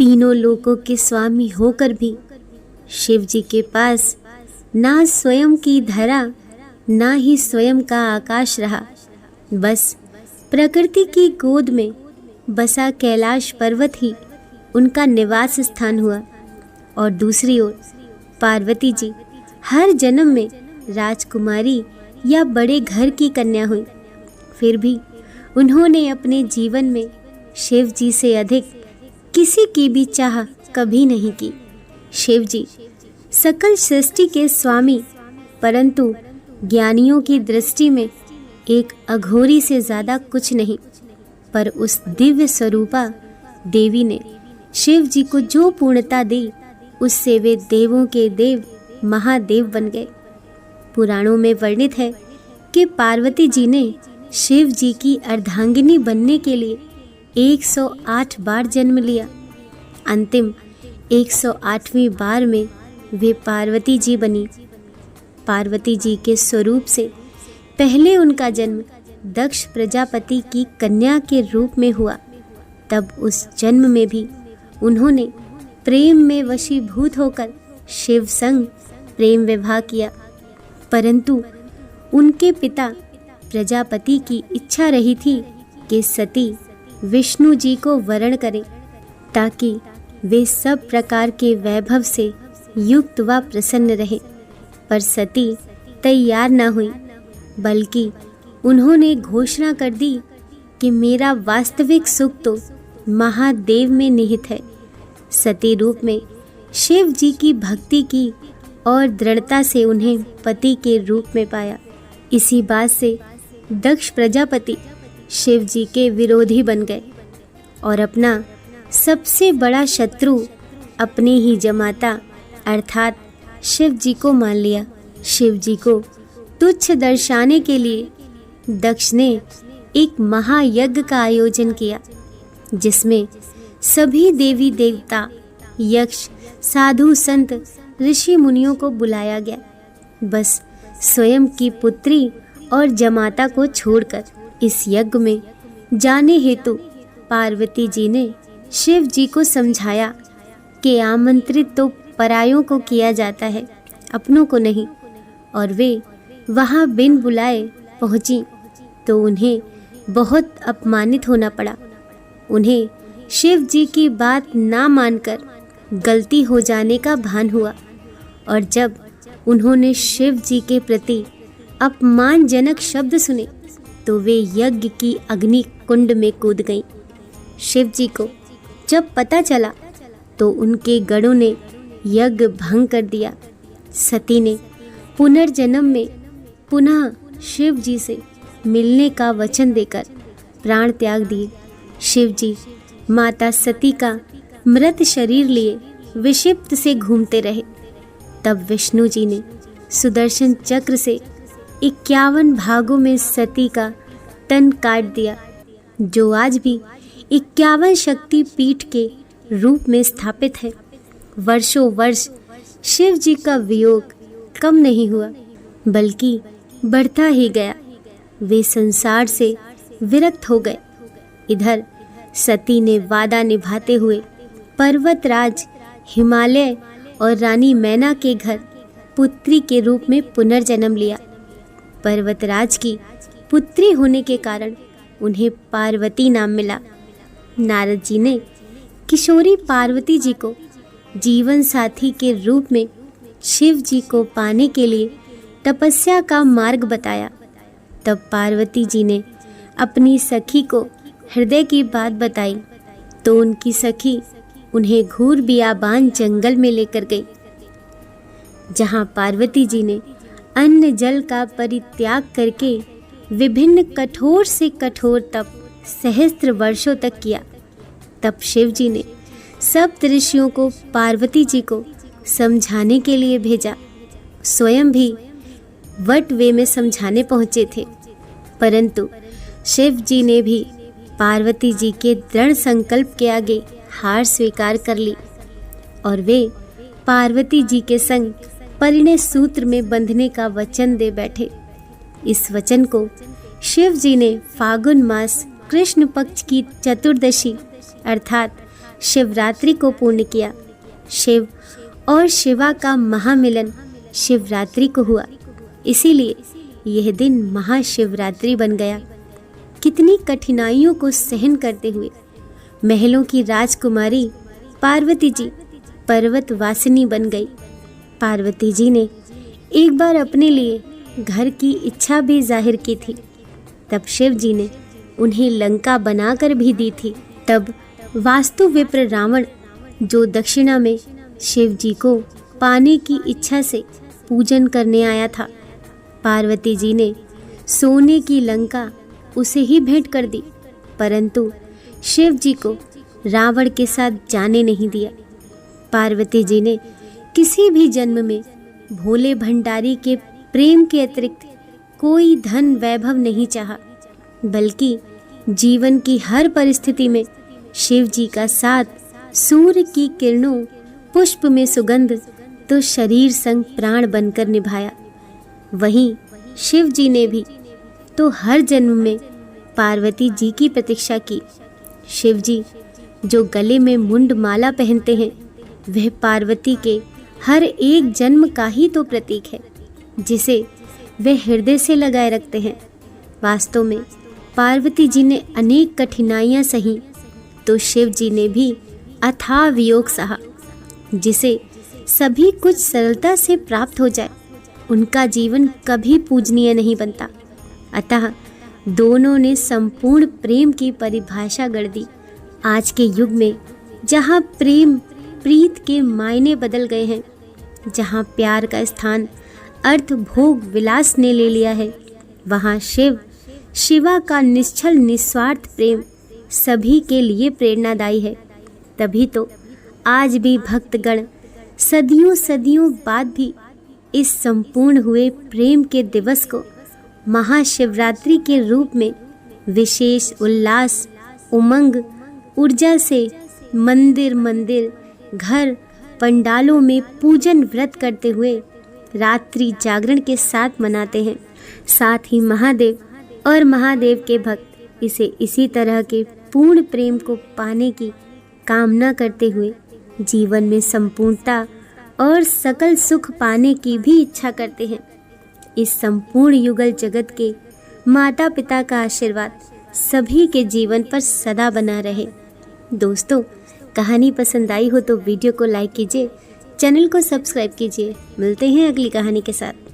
तीनों लोकों के स्वामी होकर भी शिव जी के पास ना स्वयं की धरा ना ही स्वयं का आकाश रहा। बस प्रकृति की गोद में बसा कैलाश पर्वत ही उनका निवास स्थान हुआ। और दूसरी ओर पार्वती जी हर जन्म में राजकुमारी या बड़े घर की कन्या हुई, फिर भी उन्होंने अपने जीवन में शिव जी से अधिक किसी की भी चाह कभी नहीं की। शिव जी सकल सृष्टि के स्वामी, परंतु ज्ञानियों की दृष्टि में एक अघोरी से ज़्यादा कुछ नहीं। पर उस दिव्य स्वरूपा देवी ने शिव जी को जो पूर्णता दी, उससे वे देवों के देव महादेव बन गए। पुराणों में वर्णित है कि पार्वती जी ने शिव जी की अर्धांगिनी बनने के लिए 108 बार जन्म लिया। अंतिम 108वीं बार में वे पार्वती जी बनी। पार्वती जी के स्वरूप से पहले उनका जन्म दक्ष प्रजापति की कन्या के रूप में हुआ। तब उस जन्म में भी उन्होंने प्रेम में वशीभूत होकर शिव संग प्रेम विवाह किया, परंतु उनके पिता प्रजापति की इच्छा रही थी कि सती विष्णु जी को वरण करें, ताकि वे सब प्रकार के वैभव से युक्त व प्रसन्न रहे। पर सती तैयार न हुई, बल्कि उन्होंने घोषणा कर दी कि मेरा वास्तविक सुख तो महादेव में निहित है। सती रूप में शिव जी की भक्ति की और दृढ़ता से उन्हें पति के रूप में पाया। इसी बात से दक्ष प्रजापति शिव जी के विरोधी बन गए और अपना सबसे बड़ा शत्रु अपने ही जमाता अर्थात शिव जी को मान लिया। शिव जी को तुच्छ दर्शाने के लिए दक्ष ने एक महायज्ञ का आयोजन किया, जिसमें सभी देवी देवता, यक्ष, साधु, संत, ऋषि मुनियों को बुलाया गया। बस स्वयं की पुत्री और जमाता को छोड़कर इस यज्ञ में जाने हेतु पार्वती जी ने शिव जी को समझाया कि आमंत्रित तो परायों को किया जाता है, अपनों को नहीं। और वे वहाँ बिन बुलाए पहुँची तो उन्हें बहुत अपमानित होना पड़ा। उन्हें शिव जी की बात ना मानकर गलती हो जाने का भान हुआ, और जब उन्होंने शिव जी के प्रति अपमानजनक शब्द सुने तो वे यज्ञ की अग्नि कुंड में कूद गईं। शिव जी को जब पता चला तो उनके गणों ने यज्ञ भंग कर दिया। सती ने पुनर्जन्म में पुनः शिव जी से मिलने का वचन देकर प्राण त्याग दिए। शिव जी माता सती का मृत शरीर लिए विषिप्त से घूमते रहे। तब विष्णु जी ने सुदर्शन चक्र से 51 भागों में सती का तन काट दिया, जो आज भी 51 शक्ति पीठ के रूप में स्थापित है। वर्षों वर्ष शिव जी का वियोग कम नहीं हुआ, बल्कि बढ़ता ही गया। वे संसार से विरक्त हो गए। इधर सती ने वादा निभाते हुए पर्वतराज हिमालय और रानी मैना के घर पुत्री के रूप में पुनर्जन्म लिया। पर्वतराज की पुत्री होने के कारण उन्हें पार्वती नाम मिला। नारद जी ने किशोरी पार्वती जी को जीवन साथी के रूप में शिव जी को पाने के लिए तपस्या का मार्ग बताया। तब पार्वती जी ने अपनी सखी को हृदय की बात बताई तो उनकी सखी उन्हें घूर बियाबान जंगल में लेकर गई, जहां पार्वती जी ने अन्न जल का परित्याग करके विभिन्न कठोर से कठोर तप सहस्त्र वर्षों तक किया। तब शिव जी ने सब ऋषियों को पार्वती जी को समझाने के लिए भेजा। स्वयं भी वट वे में समझाने पहुँचे थे, परंतु शिव जी ने भी पार्वती जी के दृढ़ संकल्प के आगे हार स्वीकार कर ली और वे पार्वती जी के संग परिणय सूत्र में बंधने का वचन दे बैठे। इस वचन को शिव जी ने फागुन मास कृष्ण पक्ष की चतुर्दशी अर्थात शिवरात्रि को पूर्ण किया। शिव और शिवा का महामिलन शिवरात्रि को हुआ, इसीलिए यह दिन महाशिवरात्रि बन गया। कितनी कठिनाइयों को सहन करते हुए महलों की राजकुमारी पार्वती जी पर्वत वासिनी बन गई। पार्वती जी ने एक बार अपने लिए घर की इच्छा भी जाहिर की थी। तब शिव जी ने उन्हें लंका बनाकर भी दी थी। तब वास्तु विप्र रावण, जो दक्षिणा में शिव जी को पाने की इच्छा से पूजन करने आया था, पार्वती जी ने सोने की लंका उसे ही भेंट कर दी, परंतु शिव जी को रावण के साथ जाने नहीं दिया। पार्वती जी ने किसी भी जन्म में भोले भंडारी के प्रेम के अतिरिक्त कोई धन वैभव नहीं चाहा, बल्कि जीवन की हर परिस्थिति में शिव जी का साथ, सूर्य की किरणों, पुष्प में सुगंध तो शरीर संग प्राण बनकर निभाया। वहीं शिव जी ने भी तो हर जन्म में पार्वती जी की प्रतीक्षा की। शिव जी जो गले में मुंड माला पहनते हैं, वह पार्वती के हर एक जन्म का ही तो प्रतीक है, जिसे वे हृदय से लगाए रखते हैं। वास्तव में पार्वती जी ने अनेक कठिनाइयां सही, तो शिव जी ने भी अथाह वियोग सहा। जिसे सभी कुछ सरलता से प्राप्त हो जाए, उनका जीवन कभी पूजनीय नहीं बनता। अतः दोनों ने संपूर्ण प्रेम की परिभाषा गढ़ दी। आज के युग में जहाँ प्रेम प्रीत के मायने बदल गए हैं, जहाँ प्यार का स्थान अर्थ भोग विलास ने ले लिया है, वहाँ शिव शिवा का निश्चल निस्वार्थ प्रेम सभी के लिए प्रेरणादायी है। तभी तो आज भी भक्तगण सदियों सदियों बाद भी इस संपूर्ण हुए प्रेम के दिवस को महाशिवरात्रि के रूप में विशेष उल्लास, उमंग, ऊर्जा से मंदिर मंदिर, घर, पंडालों में पूजन व्रत करते हुए रात्रि जागरण के साथ मनाते हैं। साथ ही महादेव और महादेव के भक्त इसे इसी तरह के पूर्ण प्रेम को पाने की कामना करते हुए जीवन में संपूर्णता और सकल सुख पाने की भी इच्छा करते हैं। इस संपूर्ण युगल जगत के माता पिता का आशीर्वाद सभी के जीवन पर सदा बना रहे। दोस्तों, कहानी पसंद आई हो तो वीडियो को लाइक कीजिए, चैनल को सब्सक्राइब कीजिए। मिलते हैं अगली कहानी के साथ।